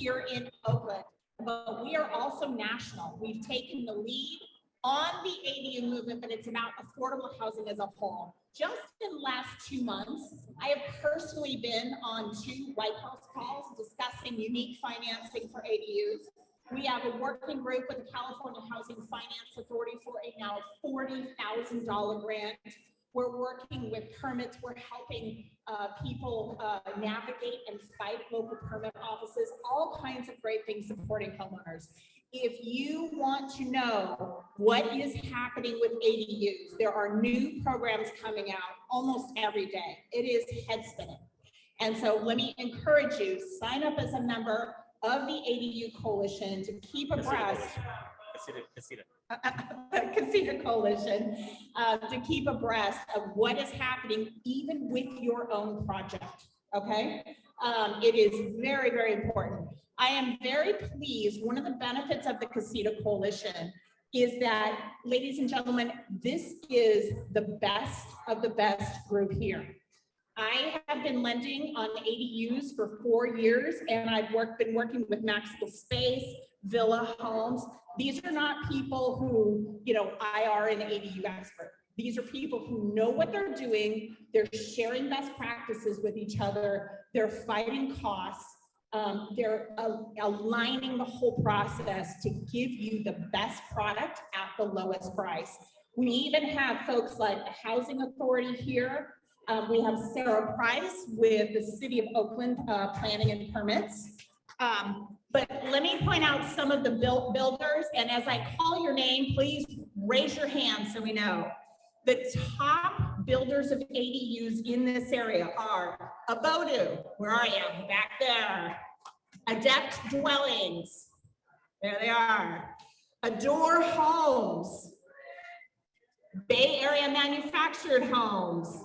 here in Oakland, but we are also national. We've taken the lead on the ADU movement, but it's about affordable housing as a whole. Just in the last 2 months, I have personally been on 2 White House calls discussing unique financing for ADUs. We have a working group with the California Housing Finance Authority for a now $40,000 grant. We're working with permits. We're helping people navigate and fight local permit offices, all kinds of great things supporting homeowners. If you want to know what is happening with ADUs, there are new programs coming out almost every day. It is head spinning. And so let me encourage you, sign up as a member of the ADU Coalition to keep abreast. Casita Coalition, to keep abreast of what is happening even with your own project, okay? It is very, very important. I am very pleased. One of the benefits of the Casita Coalition is that, ladies and gentlemen, this is the best of the best group here. I have been lending on ADUs for 4 years, and I've been working with Maxwell Space, Villa Homes. These are not people who, I are an ADU expert. These are people who know what they're doing. They're sharing best practices with each other. They're fighting costs. They're aligning the whole process to give you the best product at the lowest price. We even have folks like the Housing Authority here. We have Sarah Price with the City of Oakland Planning and Permits. But let me point out some of the builders, and as I call your name, please raise your hand so we know. The top builders of ADUs in this area are Abodu, where are you? Back there. Adept Dwellings, there they are. Adore Homes, Bay Area Manufactured Homes,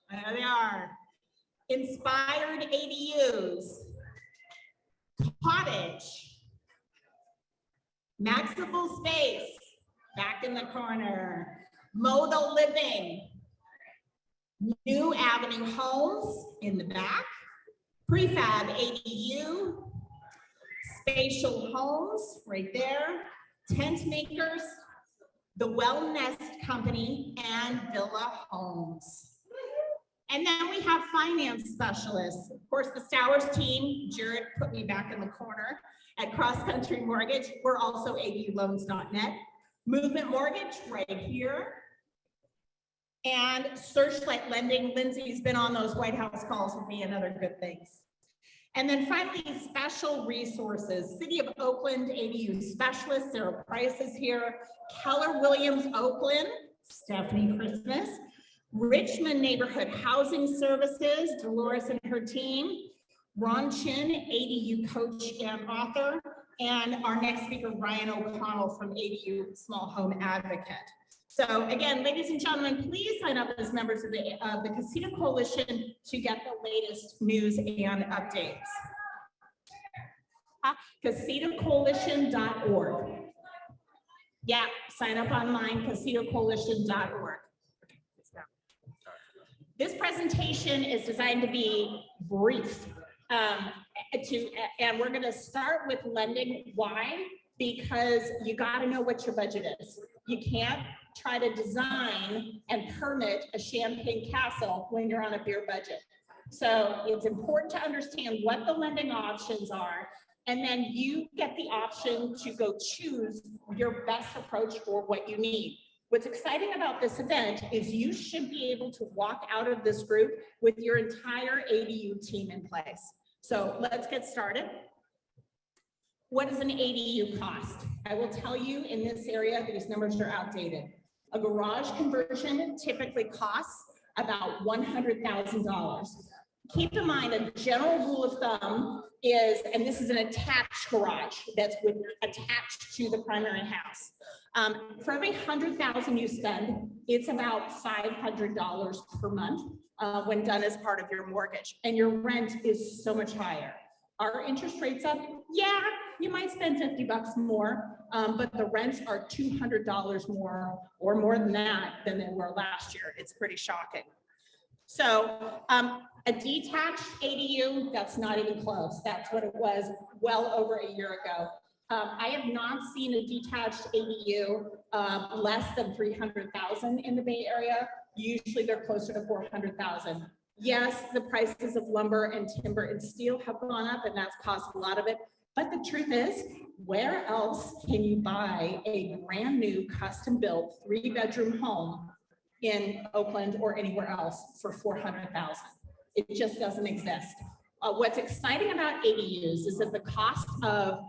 there they are. Inspired ADUs, Cottage, Maximal Space, back in the corner. Modal Living, New Avenue Homes in the back, Prefab ADU, Spatial Homes right there, Tent Makers, the Wellness Company, and Villa Homes. And then we have finance specialists. Of course, the Stowers team, Jared put me back in the corner at Cross Country Mortgage. We're also ADUloans.net. Movement Mortgage right here. And Searchlight Lending. Lindsay's been on those White House calls with me and other good things. And then finally, special resources. City of Oakland ADU specialist, Sarah Price is here. Keller Williams Oakland, Stephanie Christmas. Richmond Neighborhood Housing Services, Dolores and her team. Ron Chin, ADU coach and author. And our next speaker, Ryan O'Connell from ADU Small Home Advocate. So again, ladies and gentlemen, please sign up as members of the Casita Coalition to get the latest news and updates. CasitaCoalition.org. Yeah, sign up online, CasitaCoalition.org. This presentation is designed to be brief. And we're going to start with lending. Why? Because you got to know what your budget is. You can't try to design and permit a champagne castle when you're on a beer budget. So it's important to understand what the lending options are, and then you get the option to go choose your best approach for what you need. What's exciting about this event is you should be able to walk out of this group with your entire ADU team in place. So let's get started. What does an ADU cost? I will tell you in this area, these numbers are outdated. A garage conversion typically costs about $100,000. Keep in mind, a general rule of thumb is, and this is an attached garage that's attached to the primary house. For every $100,000 you spend, it's about $500 per month when done as part of your mortgage, and your rent is so much higher. Are interest rates up? Yeah, you might spend 50 bucks more, but the rents are $200 more or more than that than they were last year. It's pretty shocking. So a detached ADU, that's not even close. That's what it was well over a year ago. I have not seen a detached ADU less than 300,000 in the Bay Area. Usually they're closer to 400,000. Yes, the prices of lumber and timber and steel have gone up, and that's caused a lot of it. But the truth is, where else can you buy a brand new custom built 3-bedroom home in Oakland or anywhere else for 400,000? It just doesn't exist. What's exciting about ADUs is that the cost of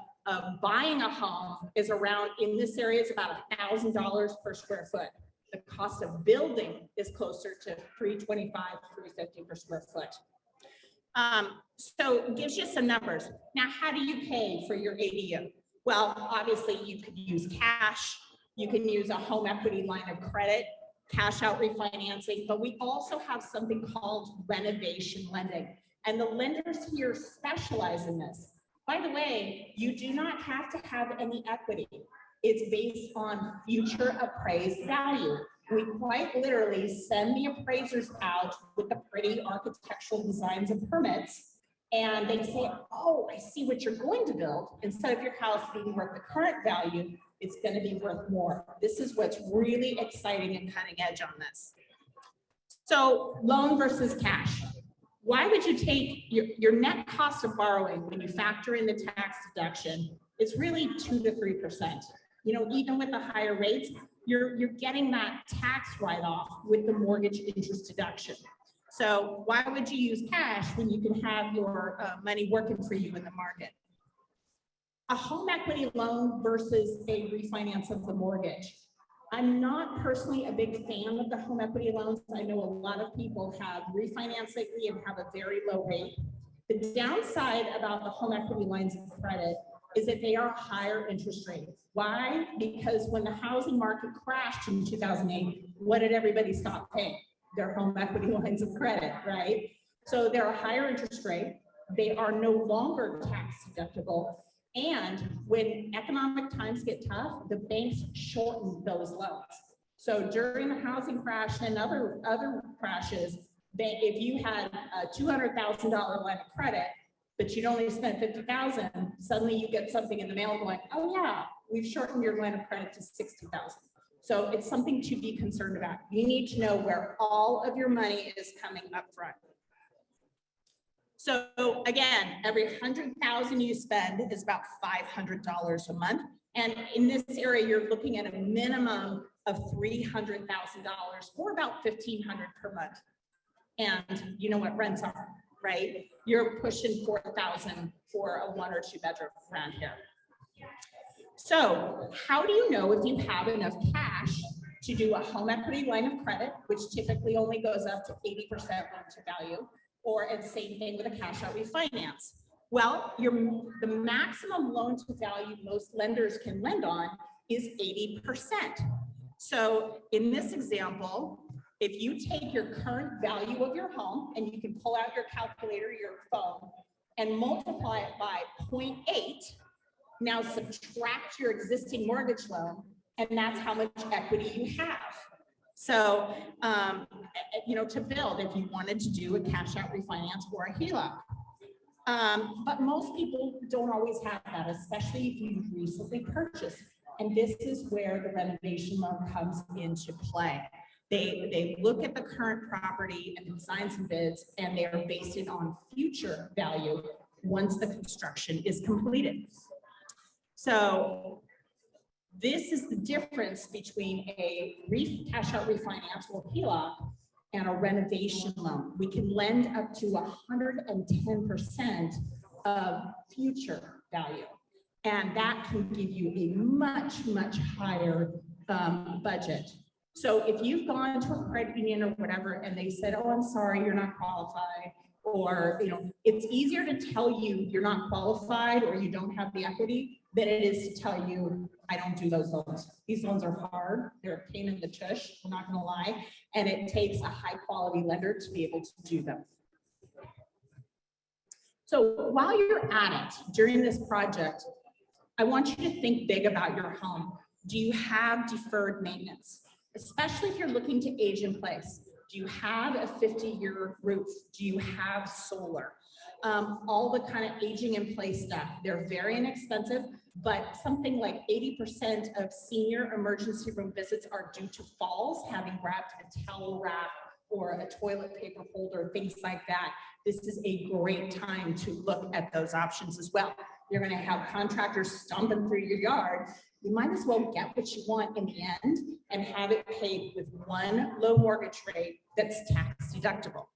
buying a home is around, in this area, it's about $1,000 per square foot. The cost of building is closer to $325, $350 per square foot. So it gives you some numbers. Now, how do you pay for your ADU? Well, obviously you could use cash, you can use a home equity line of credit, cash out refinancing, but we also have something called renovation lending. And the lenders here specialize in this. By the way, you do not have to have any equity. It's based on future appraised value. We quite literally send the appraisers out with the pretty architectural designs and permits, and they say, oh, I see what you're going to build. Instead of your house being worth the current value, it's going to be worth more. This is what's really exciting and cutting edge on this. So loan versus cash. Why would you take your net cost of borrowing when you factor in the tax deduction? It's really 2 to 3%. You know, even with the higher rates, you're getting that tax write-off with the mortgage interest deduction. So why would you use cash when you can have your money working for you in the market? A home equity loan versus a refinance of the mortgage. I'm not personally a big fan of the home equity loans. I know a lot of people have refinanced lately and have a very low rate. The downside about the home equity lines of credit is that they are higher interest rates. Why? Because when the housing market crashed in 2008, what did everybody stop paying? Their home equity lines of credit, right? So they're a higher interest rate. They are no longer tax deductible. And when economic times get tough, the banks shorten those loans. So during the housing crash and other crashes, if you had a $200,000 line of credit, but you'd only spent $50,000, suddenly you get something in the mail going, oh yeah, we've shortened your line of credit to $60,000. So it's something to be concerned about. You need to know where all of your money is coming up front. So again, every $100,000 you spend is about $500 a month. And in this area, you're looking at a minimum of $300,000 or about $1,500 per month. And you know what rents are, right? You're pushing $4,000 for a 1 or 2 bedroom around here. So how do you know if you have enough cash to do a home equity line of credit, which typically only goes up to 80% loan to value, or the same thing with a cash out refinance? Well, the maximum loan to value most lenders can lend on is 80%. So in this example, if you take your current value of your home, and you can pull out your calculator, your phone, and multiply it by 0.8, now subtract your existing mortgage loan, and that's how much equity you have. So, you know, to build, if you wanted to do a cash out refinance or a HELOC. But most people don't always have that, especially if you've recently purchased. And this is where the renovation loan comes into play. They look at the current property and design some bids, and they are based it on future value once the construction is completed. So this is the difference between a cash out refinance or HELOC and a renovation loan. We can lend up to 110% of future value. And that can give you a much, much higher budget. So if you've gone to a credit union or whatever, and they said, oh, I'm sorry, you're not qualified, or, you know, it's easier to tell you you're not qualified or you don't have the equity than it is to tell you, I don't do those loans. These loans are hard. They're a pain in the tush, I'm not gonna lie. And it takes a high quality lender to be able to do them. So while you're at it during this project, I want you to think big about your home. Do you have deferred maintenance? Especially if you're looking to age in place. Do you have a 50-year roof? Do you have solar? All the kind of aging in place stuff. They're very inexpensive, but something like 80% of senior emergency room visits are due to falls, having grabbed a towel wrap or a toilet paper holder, things like that. This is a great time to look at those options as well. You're going to have contractors stomping through your yard. You might as well get what you want in the end and have it paid with one low mortgage rate that's tax deductible.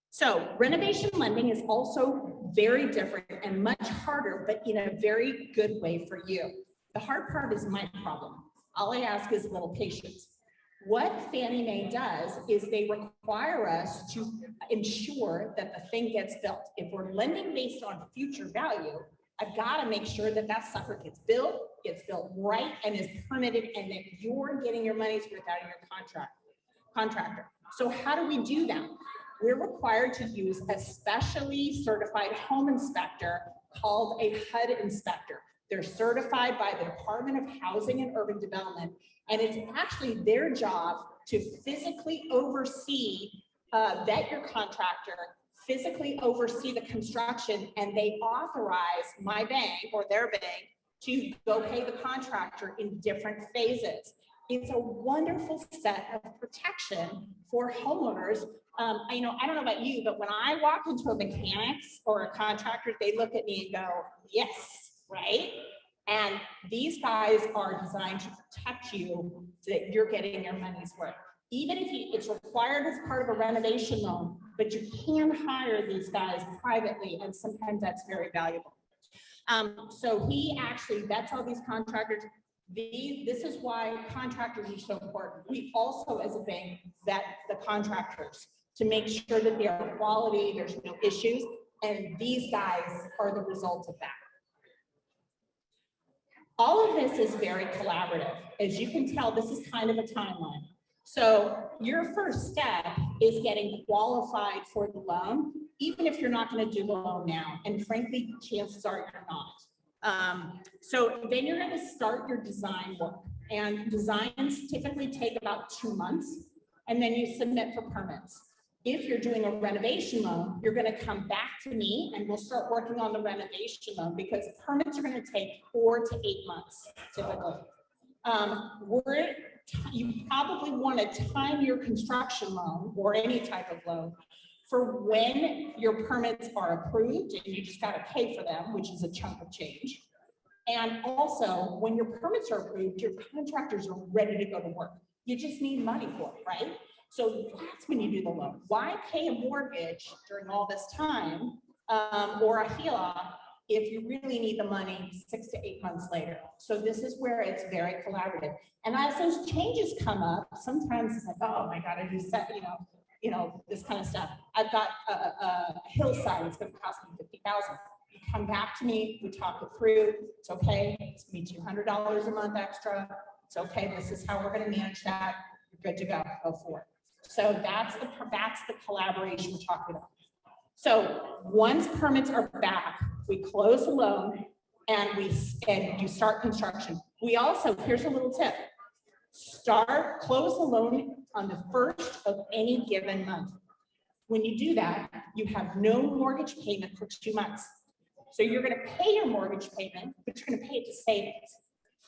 So renovation lending is also very different and much harder, but in a very good way for you. The hard part is my problem. All I ask is a little patience. What Fannie Mae does is they require us to ensure that the thing gets built. If we're lending based on future value, I've got to make sure that that sucker gets built right, and is permitted, and that you're getting your money's worth out of your contractor. So how do we do that? We're required to use a specially certified home inspector called a HUD inspector. They're certified by the Department of Housing and Urban Development, and it's actually their job to physically oversee, vet your contractor, physically oversee the construction, and they authorize my bank or their bank to go pay the contractor in different phases. It's a wonderful set of protection for homeowners. I don't know about you, but when I walk into a mechanics or a contractor, they look at me and go, yes, right? And these guys are designed to protect you so that you're getting your money's worth. Even if it's required as part of a renovation loan, but you can hire these guys privately, and sometimes that's very valuable. So he actually vets all these contractors. This is why contractors are so important. We also, as a bank, vet the contractors to make sure that they are quality, there's no issues, and these guys are the result of that. All of this is very collaborative. As you can tell, this is kind of a timeline. So your first step is getting qualified for the loan, even if you're not going to do the loan now. And frankly, chances are you're not. So then you're going to start your design work. And designs typically take about 2 months, and then you submit for permits. If you're doing a renovation loan, you're going to come back to me and we'll start working on the renovation loan, because permits are going to take 4 to 8 months typically. You probably want to time your construction loan or any type of loan for when your permits are approved, and you just got to pay for them, which is a chunk of change. And also, when your permits are approved, your contractors are ready to go to work. You just need money for it, right? So that's when you do the loan. Why pay a mortgage during all this time or a HELOC if you really need the money 6 to 8 months later? So this is where it's very collaborative. And as those changes come up, sometimes it's like, oh my God, I just said, this kind of stuff. I've got a hillside, it's going to cost me $50,000. You come back to me, we talk it through. It's okay. It's going to be $200 a month extra. It's okay. This is how we're going to manage that. You're good to go. Go for it. So that's the collaboration we're talking about. So once permits are back, we close the loan and you start construction. We also, here's a little tip. Close the loan on the first of any given month. When you do that, you have no mortgage payment for 2 months. So you're going to pay your mortgage payment, but you're going to pay it to savings.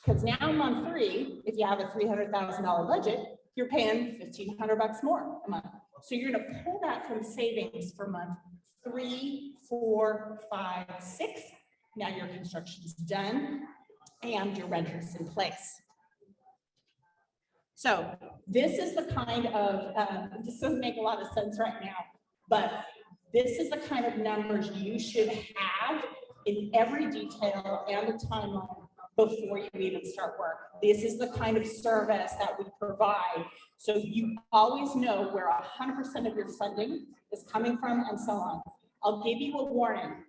Because now month 3, if you have a $300,000 budget, you're paying $1,500 more a month. So you're going to pull that from savings for month 3, 4, 5, 6. Now your construction's done and your renter's in place. So this is the kind of, this doesn't make a lot of sense right now, but this is the kind of numbers you should have in every detail and the timeline before you even start work. This is the kind of service that we provide. So you always know where 100% of your funding is coming from and so on. I'll give you a warning.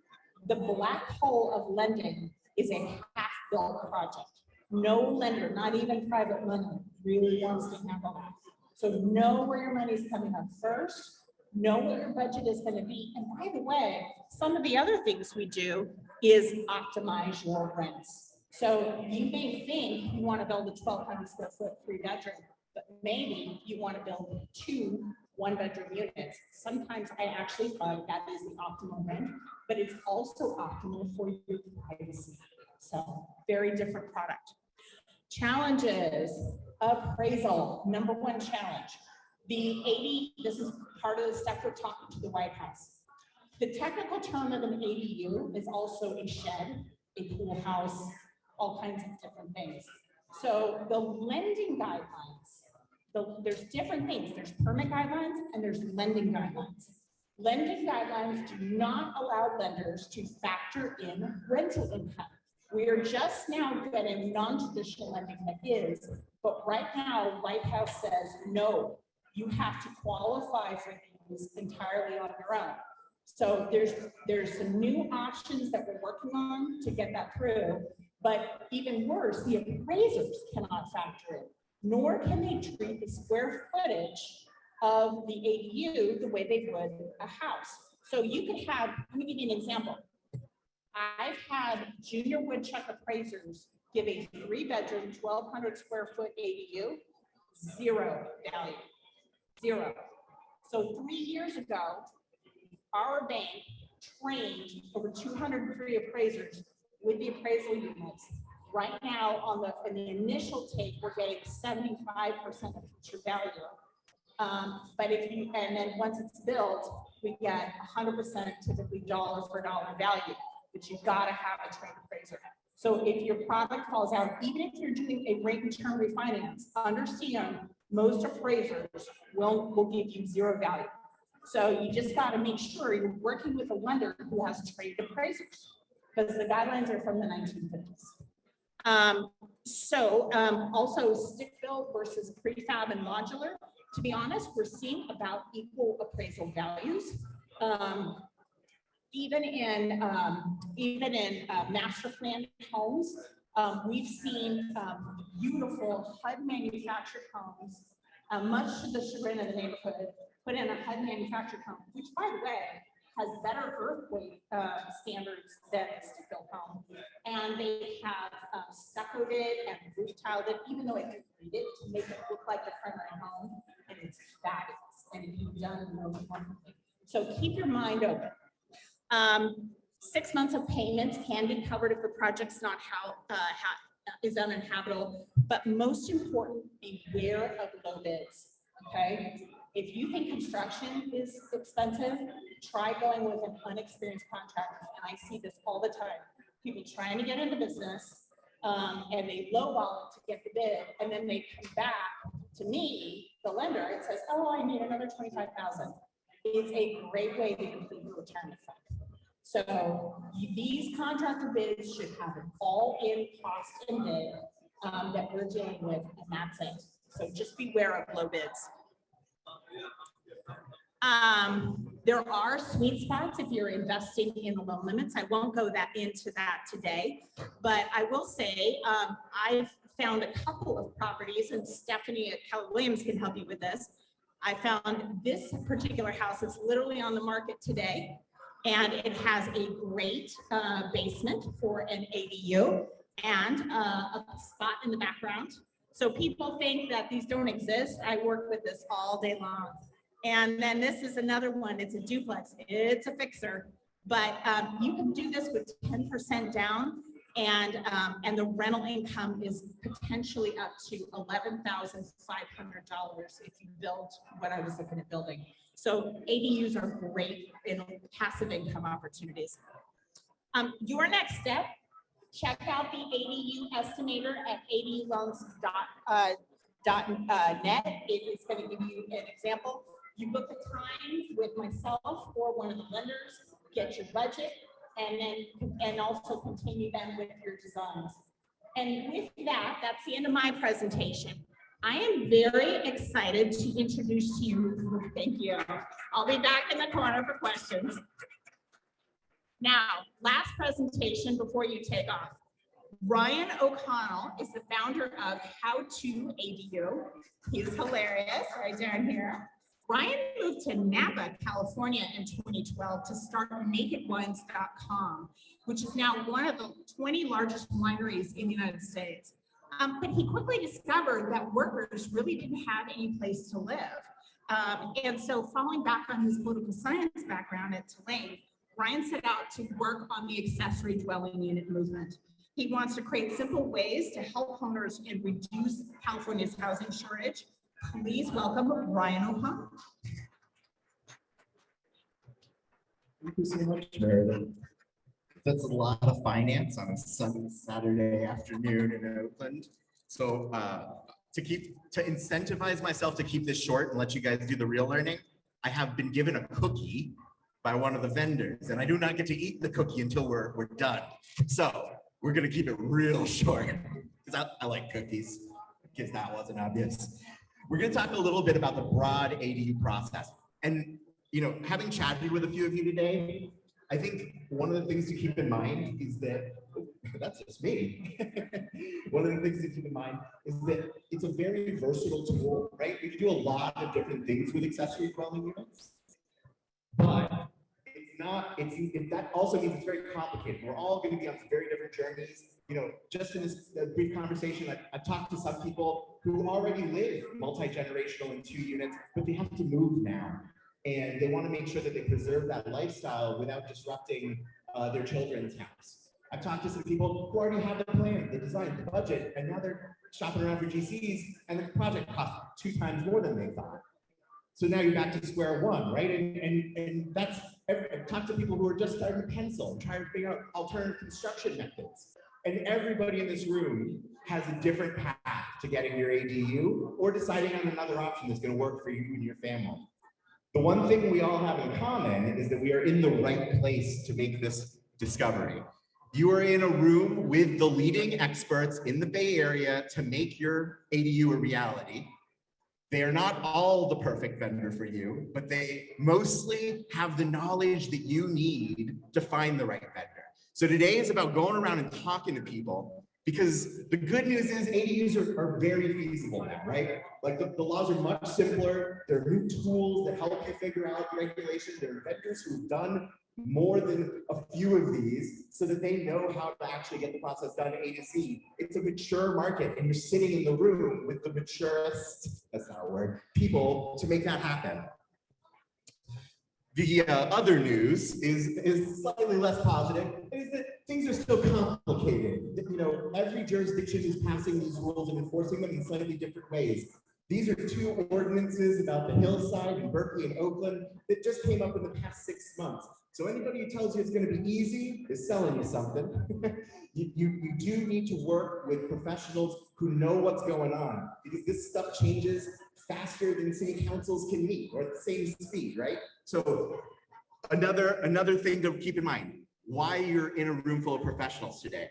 The black hole of lending is a half-built project. No lender, not even private money, really wants to handle that. So know where your money is coming up first, know what your budget is going to be. And by the way, some of the other things we do is optimize your rents. So you may think you want to build a 1,200 square foot 3-bedroom, but maybe you want to build 2 one-bedroom units. Sometimes I actually find that is the optimal rent, but it's also optimal for your privacy. So very different product. Challenges, appraisal, number 1 challenge. The 80, this is part of the stuff we're talking to the White House. The technical term of an ADU is also a shed, a pool house, all kinds of different things. So the lending guidelines, there's different things. There's permit guidelines and there's lending guidelines. Lending guidelines do not allow lenders to factor in rental income. We are just now getting non-traditional lending that is, but right now, White House says, no, you have to qualify for these entirely on your own. So there's some new options that we're working on to get that through, but even worse, the appraisers cannot factor in, nor can they treat the square footage of the ADU the way they would a house. So you could have, let me give you an example. I've had junior woodchuck appraisers give a 3-bedroom, 1,200 square foot ADU, 0 value, 0. So 3 years ago, our bank trained over 203 appraisers with the appraisal units. Right now, in the initial take, we're getting 75% of future value. But and then once it's built, we get 100% typically dollar for dollar value. But you've got to have a trained appraiser. So if your product falls out, even if you're doing a rate and term refinance, understand most appraisers will give you 0 value. So you just got to make sure you're working with a lender who has trained appraisers, because the guidelines are from the 1950s. Also stick built versus prefab and modular. To be honest, we're seeing about equal appraisal values. Even in master planned homes, we've seen beautiful HUD manufactured homes, much to the chagrin of the neighborhood, put in a HUD manufactured home, which, by the way, has better earthquake standards than a stick-built home. And they have stuccoed it and roof tiled it, even though I didn't read it, to make it look like a primary home. And it's fabulous. And you've done really wonderfully. So keep your mind open. 6 months of payments can be covered if the project's not is uninhabitable. But most important, beware of low bids. Okay. If you think construction is expensive, try going with an unexperienced contractor. And I see this all the time. People trying to get into business, and they lowball it to get the bid, and then they come back to me, the lender, and says, "Oh, I need another $25,000." It's a great way to complete your retirement fund. So these contractor bids should have an all-in cost and bid that we're dealing with, and that's it. So just beware of low bids. There are sweet spots if you're investing in the loan limits. I won't go into that today, but I will say I've found a couple of properties, and Stephanie at Keller Williams can help you with this. I found this particular house is literally on the market today, and it has a great basement for an ADU and a spot in the background. So people think that these don't exist. I work with this all day long. And then this is another one. It's a duplex. It's a fixer, but you can do this with 10% down, and the rental income is potentially up to $11,500 if you build what I was looking at building. So ADUs are great in passive income opportunities. Your next step, check out the ADU estimator at aduloans.net. It is going to give you an example. You book a time with myself or one of the lenders, get your budget, and also continue then with your designs. And with that, that's the end of my presentation. I am very excited to introduce to you, thank you. I'll be back in the corner for questions. Now, last presentation before you take off. Ryan O'Connell is the founder of How To ADU. He's hilarious right down here. Ryan moved to Napa, California in 2012 to start nakedwines.com, which is now one of the 20 largest wineries in the United States. But he quickly discovered that workers really didn't have any place to live. And so falling back on his political science background at Tulane, Ryan set out to work on the accessory dwelling unit movement. He wants to create simple ways to help homeowners and reduce California's housing shortage. Please welcome Ryan O'Connor. Thank you so much, Meredith. That's a lot of finance on a sunny Saturday afternoon in Oakland. So to incentivize myself to keep this short and let you guys do the real learning, I have been given a cookie by one of the vendors, and I do not get to eat the cookie until we're done. So we're gonna keep it real short because I like cookies, in case that wasn't obvious. We're gonna talk a little bit about the broad ADU process. And having chatted with a few of you today, I think one of the things to keep in mind is that, that's just me. One of the things to keep in mind is that it's a very versatile tool, right? You can do a lot of different things with accessory dwelling units, but that also means it's very complicated. We're all going to be on some very different journeys. Just in this brief conversation, I've talked to some people who already live multi-generational in 2 units, but they have to move now. And they want to make sure that they preserve that lifestyle without disrupting their children's house. I've talked to some people who already have the plan, the design, the budget, and now they're shopping around for GCs, and the project costs 2 times more than they thought. So now you're back to square one, right? And that's, I've talked to people who are just starting to pencil and trying to figure out alternative construction methods. And everybody in this room has a different path to getting your ADU or deciding on another option that's going to work for you and your family. The one thing we all have in common is that we are in the right place to make this discovery. You are in a room with the leading experts in the Bay Area to make your ADU a reality. They are not all the perfect vendor for you, but they mostly have the knowledge that you need to find the right vendor. So today is about going around and talking to people, because the good news is ADUs are very feasible now, right? Like the laws are much simpler. There are new tools that help you figure out the regulations. There are vendors who've done more than a few of these so that they know how to actually get the process done A to Z. It's a mature market, and you're sitting in the room with the maturest, that's not a word, people to make that happen. The other news is slightly less positive, is that things are still complicated. Every jurisdiction is passing these rules and enforcing them in slightly different ways. These are 2 ordinances about the hillside in Berkeley and Oakland that just came up in the past 6 months. So anybody who tells you it's going to be easy is selling you something. You do need to work with professionals who know what's going on, because this stuff changes faster than city councils can meet, or at the same speed, right? So another thing to keep in mind, why you're in a room full of professionals today.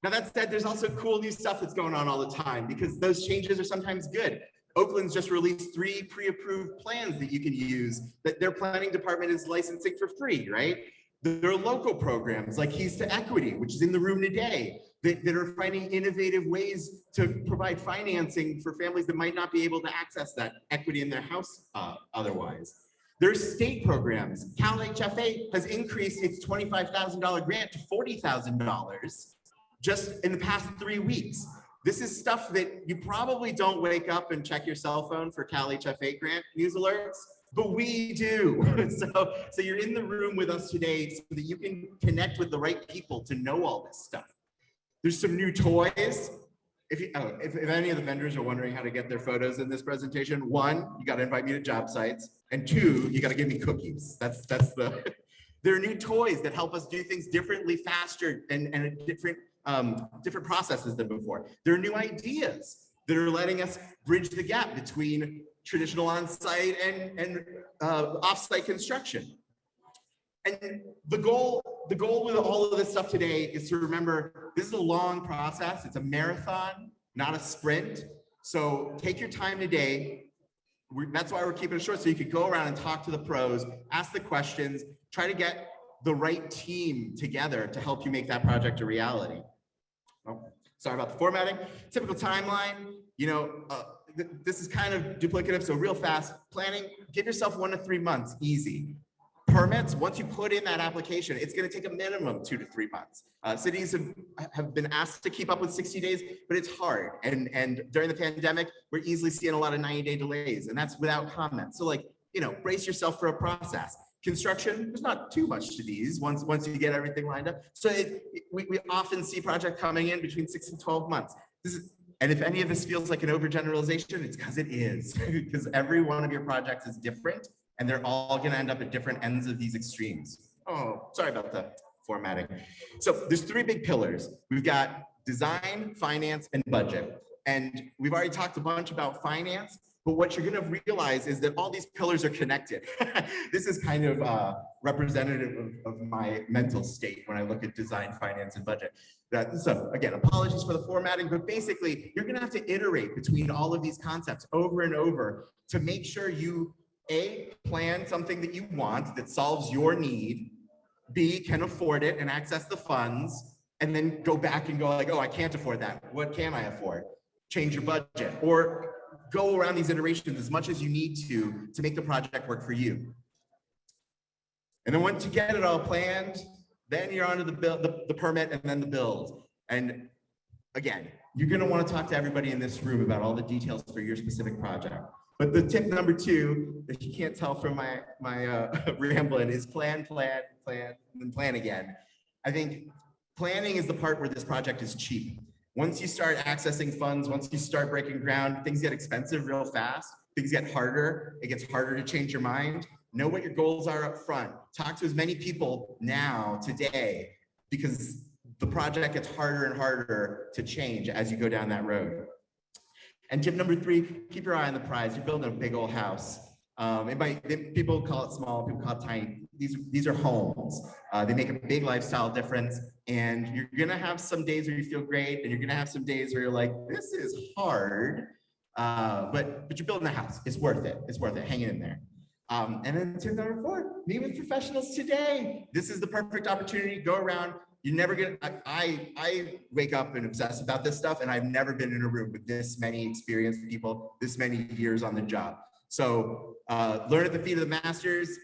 Now that said, there's also cool new stuff that's going on all the time, because those changes are sometimes good. Oakland's just released 3 pre-approved plans that you can use that their planning department is licensing for free, right? There are local programs like Keys to Equity, which is in the room today, that are finding innovative ways to provide financing for families that might not be able to access that equity in their house otherwise. There's state programs. Cal HFA has increased its $25,000 grant to $40,000 just in the past 3 weeks. This is stuff that you probably don't wake up and check your cell phone for Cal HFA grant news alerts, but we do. So you're in the room with us today so that you can connect with the right people to know all this stuff. There's some new toys. If any of the vendors are wondering how to get their photos in this presentation, 1, you got to invite me to job sites, and 2, you got to give me cookies. That's the. There are new toys that help us do things differently, faster, and different processes than before. There are new ideas that are letting us bridge the gap between traditional on-site and off-site construction. And the goal with all of this stuff today is to remember this is a long process. It's a marathon, not a sprint. So take your time today. That's why we're keeping it short, so you could go around and talk to the pros, ask the questions, try to get the right team together to help you make that project a reality. Oh, sorry about the formatting. Typical timeline, this is kind of duplicative, so real fast. Planning, give yourself 1 to 3 months, easy. Permits, once you put in that application, it's going to take a minimum 2 to 3 months. Cities have been asked to keep up with 60 days, but it's hard. And during the pandemic, we're easily seeing a lot of 90-day delays, and that's without comment. So like, you know, brace yourself for a process. Construction, there's not too much to these once you get everything lined up. So we often see projects coming in between 6 and 12 months. And if any of this feels like an overgeneralization, it's because it is, because every one of your projects is different, and they're all going to end up at different ends of these extremes. Oh, sorry about the formatting. So there's 3 big pillars. We've got design, finance, and budget. And we've already talked a bunch about finance, but what you're going to realize is that all these pillars are connected. This is kind of representative of my mental state when I look at design, finance, and budget. So again, apologies for the formatting, but basically you're going to have to iterate between all of these concepts over and over to make sure you A, plan something that you want that solves your need, B, can afford it and access the funds, and then go back and go like, oh, I can't afford that. What can I afford? Change your budget, or go around these iterations as much as you need to make the project work for you. And then once you get it all planned, then you're onto the permit and then the build. And again, you're going to want to talk to everybody in this room about all the details for your specific project. But the tip number 2, if you can't tell from my rambling, is plan, plan, plan, and plan again. I think planning is the part where this project is cheap. Once you start accessing funds, once you start breaking ground, things get expensive real fast. Things get harder. It gets harder to change your mind. Know what your goals are up front. Talk to as many people now, today, because the project gets harder and harder to change as you go down that road. And tip number 3, keep your eye on the prize. You're building a big old house. People call it small, people call it tiny. These are homes. They make a big lifestyle difference. And you're gonna have some days where you feel great, and you're gonna have some days where you're like, this is hard. But you're building a house. It's worth it. It's worth it. Hang in there. And then tip number 4, meet with professionals today. This is the perfect opportunity. Go around. You're never gonna, I wake up and obsess about this stuff, and I've never been in a room with this many experienced people, this many years on the job. So learn at the feet of the masters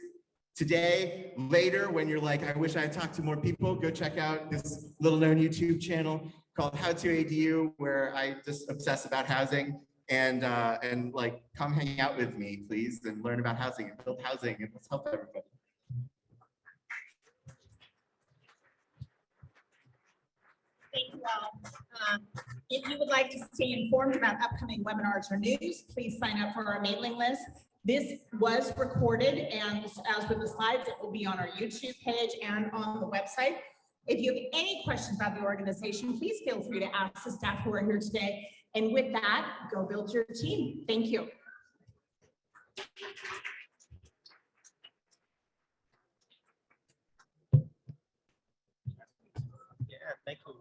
today. Later, when you're like, I wish I had talked to more people, go check out this little known YouTube channel called How to ADU, where I just obsess about housing. And like, come hang out with me, please, and learn about housing and build housing, and let's help everybody. Thank you all. If you would like to stay informed about upcoming webinars or news, please sign up for our mailing list. This was recorded, and as with the slides, it will be on our YouTube page and on the website. If you have any questions about the organization, please feel free to ask the staff who are here today. And with that, go build your team. Thank you. Yeah, thank you.